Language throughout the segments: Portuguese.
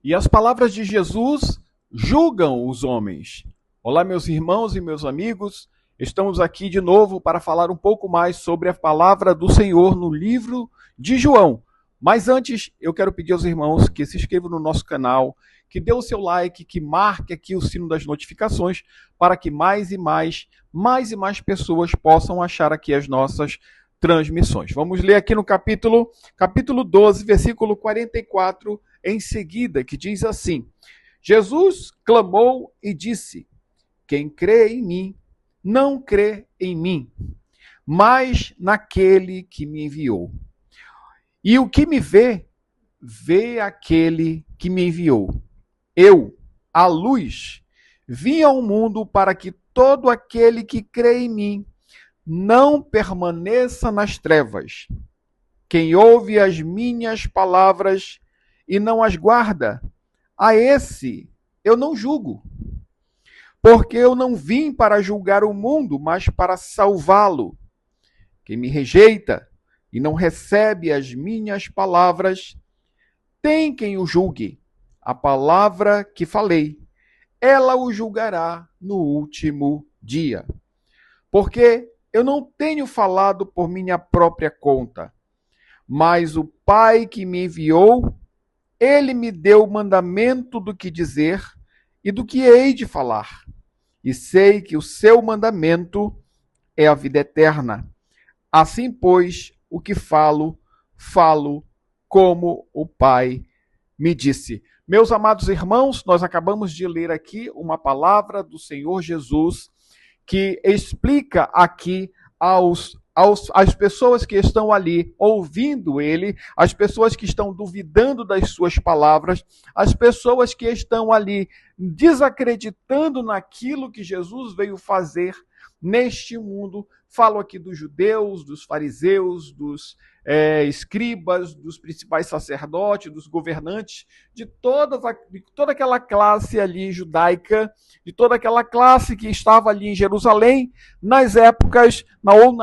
E as palavras de Jesus julgam os homens. Olá, meus irmãos e meus amigos. Estamos aqui de novo para falar um pouco mais sobre a palavra do Senhor no livro de João. Mas antes, eu quero pedir aos irmãos que se inscrevam no nosso canal, que dê o seu like, que marque aqui o sino das notificações, para que mais e mais pessoas possam achar aqui as nossas transmissões. Vamos ler aqui no capítulo 12, versículo 44, em seguida, que diz assim: Jesus clamou e disse: quem crê em mim, não crê em mim, mas naquele que me enviou. E o que me vê, vê aquele que me enviou. Eu, a luz, vim ao mundo para que todo aquele que crê em mim não permaneça nas trevas. Quem ouve as minhas palavras e não as guarda, a esse eu não julgo. Porque eu não vim para julgar o mundo, mas para salvá-lo. Quem me rejeita e não recebe as minhas palavras, tem quem o julgue. A palavra que falei, ela o julgará no último dia. Porque eu não tenho falado por minha própria conta, mas o Pai que me enviou, ele me deu o mandamento do que dizer e do que hei de falar. E sei que o seu mandamento é a vida eterna. Assim, pois, o que falo, falo como o Pai me disse. Meus amados irmãos, nós acabamos de ler aqui uma palavra do Senhor Jesus que explica aqui às pessoas que estão ali ouvindo ele, as pessoas que estão duvidando das suas palavras, as pessoas que estão ali desacreditando naquilo que Jesus veio fazer neste mundo. Falo aqui dos judeus, dos fariseus, dos escribas, dos principais sacerdotes, dos governantes, de toda aquela classe ali judaica, de toda aquela classe que estava ali em Jerusalém na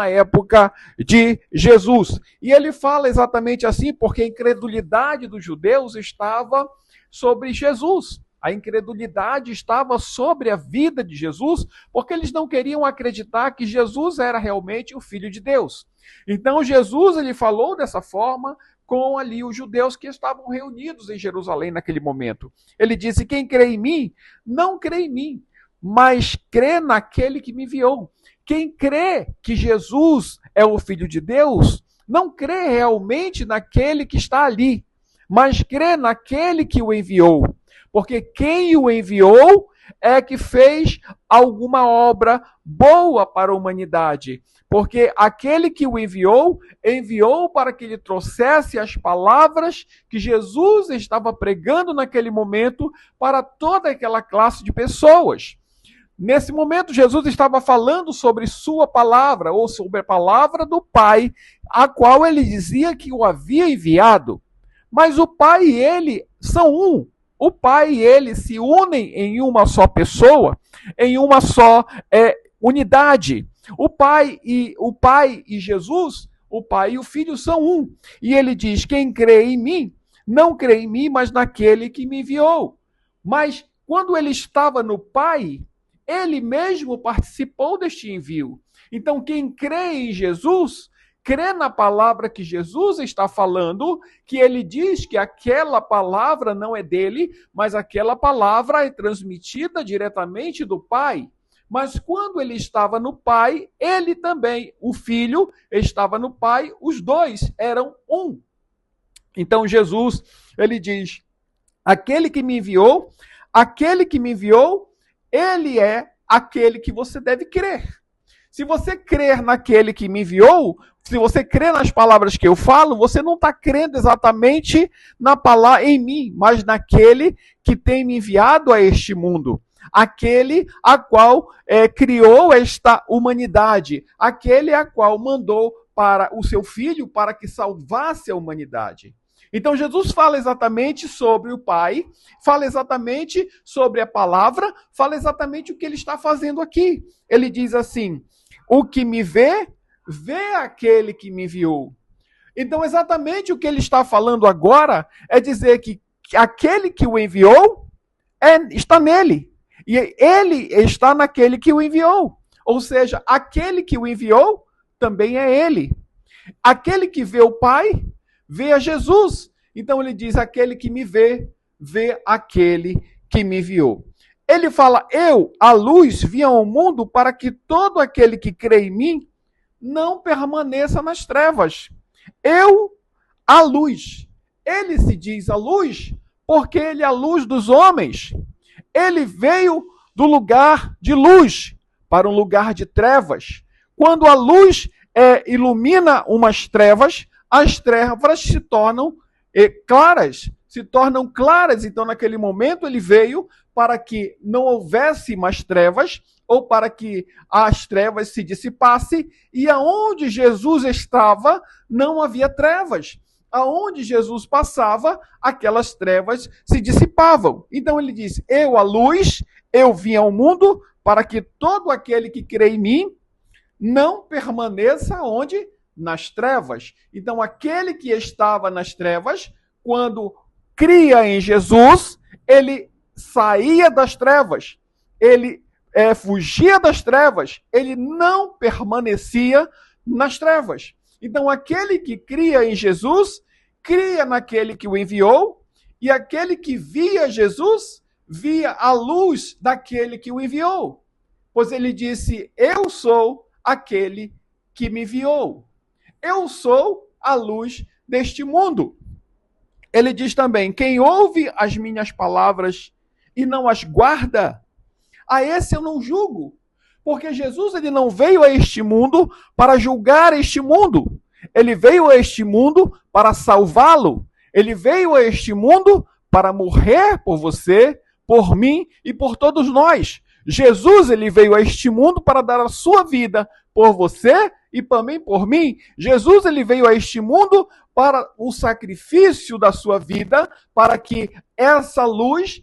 época de Jesus. E ele fala exatamente assim porque a incredulidade dos judeus estava sobre Jesus. A incredulidade estava sobre a vida de Jesus, porque eles não queriam acreditar que Jesus era realmente o Filho de Deus. Então Jesus ele falou dessa forma com ali os judeus que estavam reunidos em Jerusalém naquele momento. Ele disse: quem crê em mim, não crê em mim, mas crê naquele que me enviou. Quem crê que Jesus é o Filho de Deus, não crê realmente naquele que está ali, mas crê naquele que o enviou. Porque quem o enviou é que fez alguma obra boa para a humanidade. Porque aquele que o enviou para que ele trouxesse as palavras que Jesus estava pregando naquele momento para toda aquela classe de pessoas. Nesse momento, Jesus estava falando sobre sua palavra, ou sobre a palavra do Pai, a qual ele dizia que o havia enviado. Mas o Pai e ele são um. O Pai e ele se unem em uma só pessoa, em uma só unidade. O Pai e Jesus, o Pai e o Filho são um. E ele diz: quem crê em mim, não crê em mim, mas naquele que me enviou. Mas quando ele estava no Pai, ele mesmo participou deste envio. Então, quem crê em Jesus, crê na palavra que Jesus está falando, que ele diz que aquela palavra não é dele, mas aquela palavra é transmitida diretamente do Pai. Mas quando ele estava no Pai, ele também, o Filho, estava no Pai, os dois eram um. Então Jesus, ele diz: aquele que me enviou, ele é aquele que você deve crer. Se você crer naquele que me enviou, se você crer nas palavras que eu falo, você não está crendo exatamente na palavra em mim, mas naquele que tem me enviado a este mundo. Aquele a qual criou esta humanidade. Aquele a qual mandou para o seu filho para que salvasse a humanidade. Então Jesus fala exatamente sobre o Pai, fala exatamente sobre a palavra, fala exatamente o que ele está fazendo aqui. Ele diz assim: o que me vê, vê aquele que me enviou. Então exatamente o que ele está falando agora é dizer que aquele que o enviou está nele. E ele está naquele que o enviou. Ou seja, aquele que o enviou também é ele. Aquele que vê o Pai, vê a Jesus. Então ele diz, aquele que me vê, vê aquele que me enviou. Ele fala, eu, a luz, vim ao mundo para que todo aquele que crê em mim não permaneça nas trevas. Eu, a luz. Ele se diz a luz porque ele é a luz dos homens. Ele veio do lugar de luz para um lugar de trevas. Quando a luz ilumina umas trevas, as trevas se tornam claras. Então, naquele momento, ele veio para que não houvesse mais trevas, ou para que as trevas se dissipassem, e aonde Jesus estava, não havia trevas. Aonde Jesus passava, aquelas trevas se dissipavam. Então ele diz, eu, a luz, eu vim ao mundo para que todo aquele que crê em mim não permaneça onde? Nas trevas. Então aquele que estava nas trevas, quando cria em Jesus, ele saía das trevas, ele fugia das trevas, ele não permanecia nas trevas. Então aquele que cria em Jesus, cria naquele que o enviou, e aquele que via Jesus, via a luz daquele que o enviou. Pois ele disse, eu sou aquele que me enviou. Eu sou a luz deste mundo. Ele diz também, quem ouve as minhas palavras e não as guarda, a esse eu não julgo. Porque Jesus ele não veio a este mundo para julgar este mundo. Ele veio a este mundo para salvá-lo. Ele veio a este mundo para morrer por você, por mim e por todos nós. Jesus ele veio a este mundo para dar a sua vida por você e também por mim. Jesus ele veio a este mundo para o sacrifício da sua vida, para que essa luz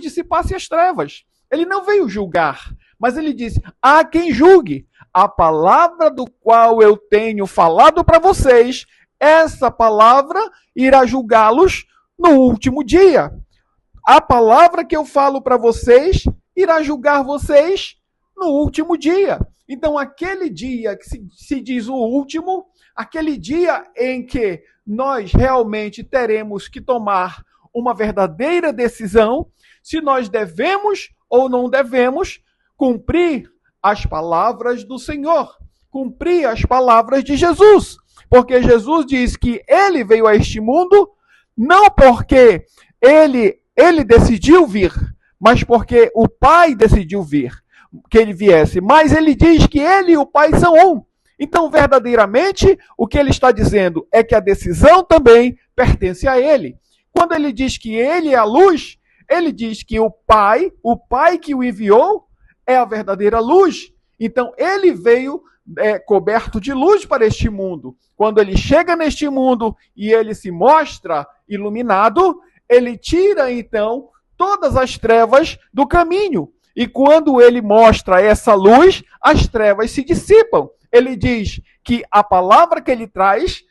dissipasse as trevas. Ele não veio julgar, mas ele disse, há quem julgue. A palavra do qual eu tenho falado para vocês, essa palavra irá julgá-los no último dia. A palavra que eu falo para vocês irá julgar vocês no último dia. Então, aquele dia que se diz o último, aquele dia em que nós realmente teremos que tomar uma verdadeira decisão, se nós devemos ou não devemos cumprir as palavras do Senhor, cumprir as palavras de Jesus. Porque Jesus diz que ele veio a este mundo não porque ele decidiu vir, mas porque o Pai decidiu vir, que ele viesse. Mas ele diz que ele e o Pai são um. Então, verdadeiramente, o que ele está dizendo é que a decisão também pertence a ele. Quando ele diz que ele é a luz, ele diz que o Pai que o enviou, é a verdadeira luz. Então, ele veio coberto de luz para este mundo. Quando ele chega neste mundo e ele se mostra iluminado, ele tira, então, todas as trevas do caminho. E quando ele mostra essa luz, as trevas se dissipam. Ele diz que a palavra que ele traz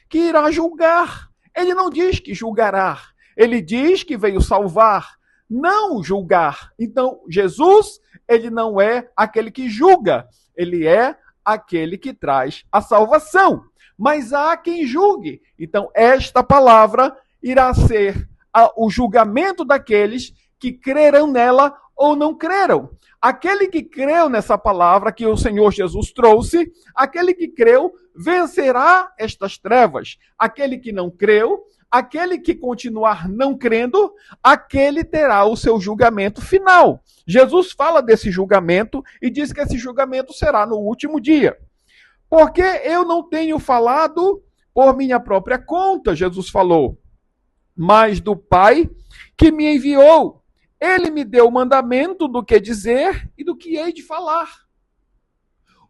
que irá julgar. Ele não diz que julgará. Ele diz que veio salvar, não julgar. Então, Jesus, ele não é aquele que julga, ele é aquele que traz a salvação. Mas há quem julgue. Então, esta palavra irá ser o julgamento daqueles que crerão nela ou não creram. Aquele que creu nessa palavra que o Senhor Jesus trouxe, aquele que creu, vencerá estas trevas. Aquele que não creu, aquele que continuar não crendo, aquele terá o seu julgamento final. Jesus fala desse julgamento e diz que esse julgamento será no último dia. Porque eu não tenho falado por minha própria conta, Jesus falou, mas do Pai que me enviou. Ele me deu o mandamento do que dizer e do que hei de falar.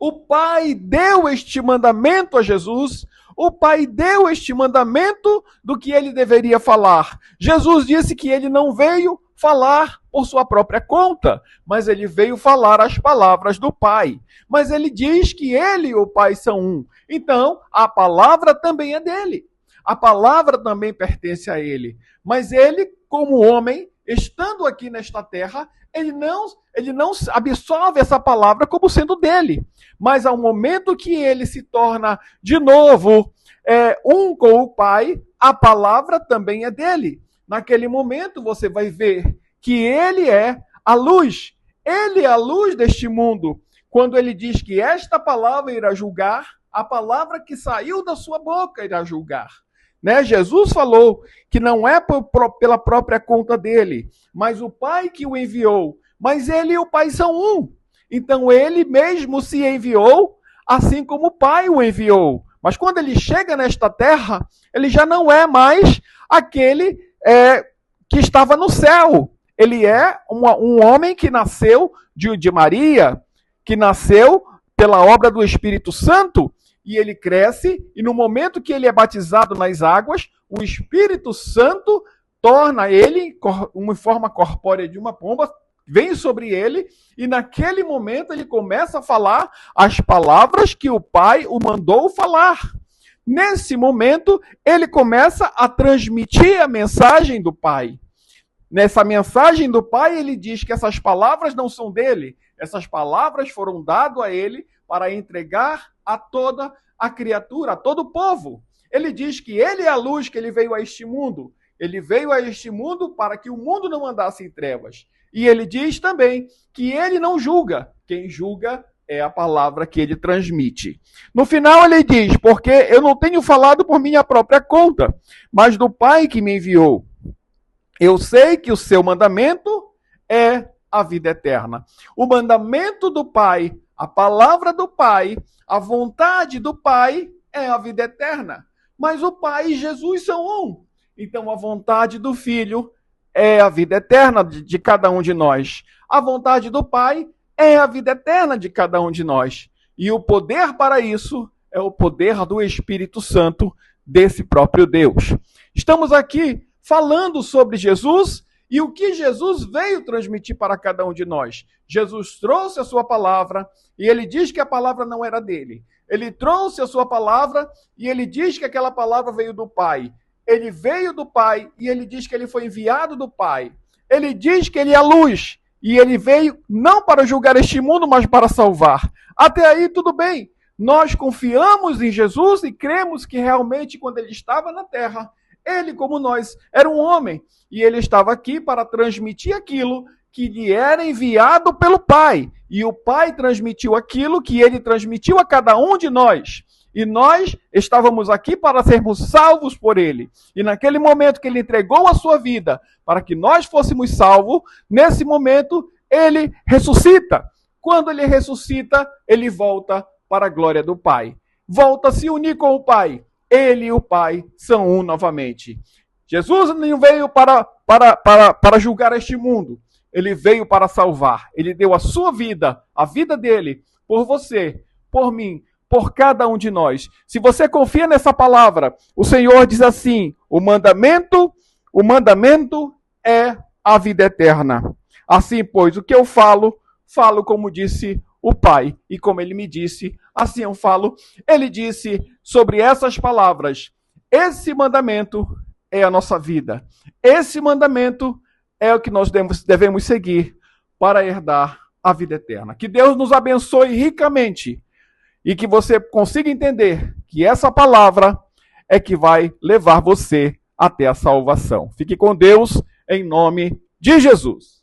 O Pai deu este mandamento a Jesus. O Pai deu este mandamento do que ele deveria falar. Jesus disse que ele não veio falar por sua própria conta, mas ele veio falar as palavras do Pai. Mas ele diz que ele e o Pai são um. Então, a palavra também é dele. a palavra também pertence a ele. Mas ele, como homem, estando aqui nesta terra, ele não absorve essa palavra como sendo dele. Mas ao momento que ele se torna de novo um com o Pai, a palavra também é dele. Naquele momento você vai ver que ele é a luz. Ele é a luz deste mundo. Quando ele diz que esta palavra irá julgar, a palavra que saiu da sua boca irá julgar. Né? Jesus falou que não é pela própria conta dele, mas o Pai que o enviou. Mas ele e o Pai são um. Então ele mesmo se enviou, assim como o Pai o enviou. Mas quando ele chega nesta terra, ele já não é mais aquele que estava no céu. Ele é um homem que nasceu de Maria, que nasceu pela obra do Espírito Santo, e ele cresce, e no momento que ele é batizado nas águas, o Espírito Santo torna ele, uma forma corpórea de uma pomba, vem sobre ele, e naquele momento ele começa a falar as palavras que o Pai o mandou falar. Nesse momento, ele começa a transmitir a mensagem do Pai. Nessa mensagem do Pai, ele diz que essas palavras não são dele, essas palavras foram dadas a ele para entregar a toda a criatura, a todo o povo. Ele diz que ele é a luz, que ele veio a este mundo. Ele veio a este mundo para que o mundo não andasse em trevas. E ele diz também que ele não julga. Quem julga é a palavra que ele transmite. No final ele diz, porque eu não tenho falado por minha própria conta, mas do Pai que me enviou. Eu sei que o seu mandamento é a vida eterna. O mandamento do Pai, a palavra do Pai, a vontade do Pai é a vida eterna. Mas o Pai e Jesus são um. Então a vontade do Filho é a vida eterna de cada um de nós. A vontade do Pai é a vida eterna de cada um de nós. E o poder para isso é o poder do Espírito Santo desse próprio Deus. Estamos aqui falando sobre Jesus e o que Jesus veio transmitir para cada um de nós. Jesus trouxe a sua palavra e ele diz que a palavra não era dele. Ele trouxe a sua palavra e ele diz que aquela palavra veio do Pai. Ele veio do Pai e ele diz que ele foi enviado do Pai. Ele diz que ele é a luz e ele veio não para julgar este mundo, mas para salvar. Até aí tudo bem. Nós confiamos em Jesus e cremos que realmente quando ele estava na terra, ele, como nós, era um homem e ele estava aqui para transmitir aquilo que lhe era enviado pelo Pai. E o Pai transmitiu aquilo que ele transmitiu a cada um de nós. E nós estávamos aqui para sermos salvos por ele. E naquele momento que ele entregou a sua vida para que nós fôssemos salvos, nesse momento ele ressuscita. Quando ele ressuscita, ele volta para a glória do Pai. Volta a se unir com o Pai. Ele e o Pai são um novamente. Jesus não veio para julgar este mundo. Ele veio para salvar. Ele deu a sua vida, a vida dele, por você, por mim, por cada um de nós. Se você confia nessa palavra, o Senhor diz assim, o mandamento é a vida eterna. Assim, pois, o que eu falo como disse o Pai. E como ele me disse, assim eu falo. Ele disse sobre essas palavras, esse mandamento é a nossa vida. Esse mandamento é o que nós devemos seguir para herdar a vida eterna. Que Deus nos abençoe ricamente e que você consiga entender que essa palavra é que vai levar você até a salvação. Fique com Deus, em nome de Jesus.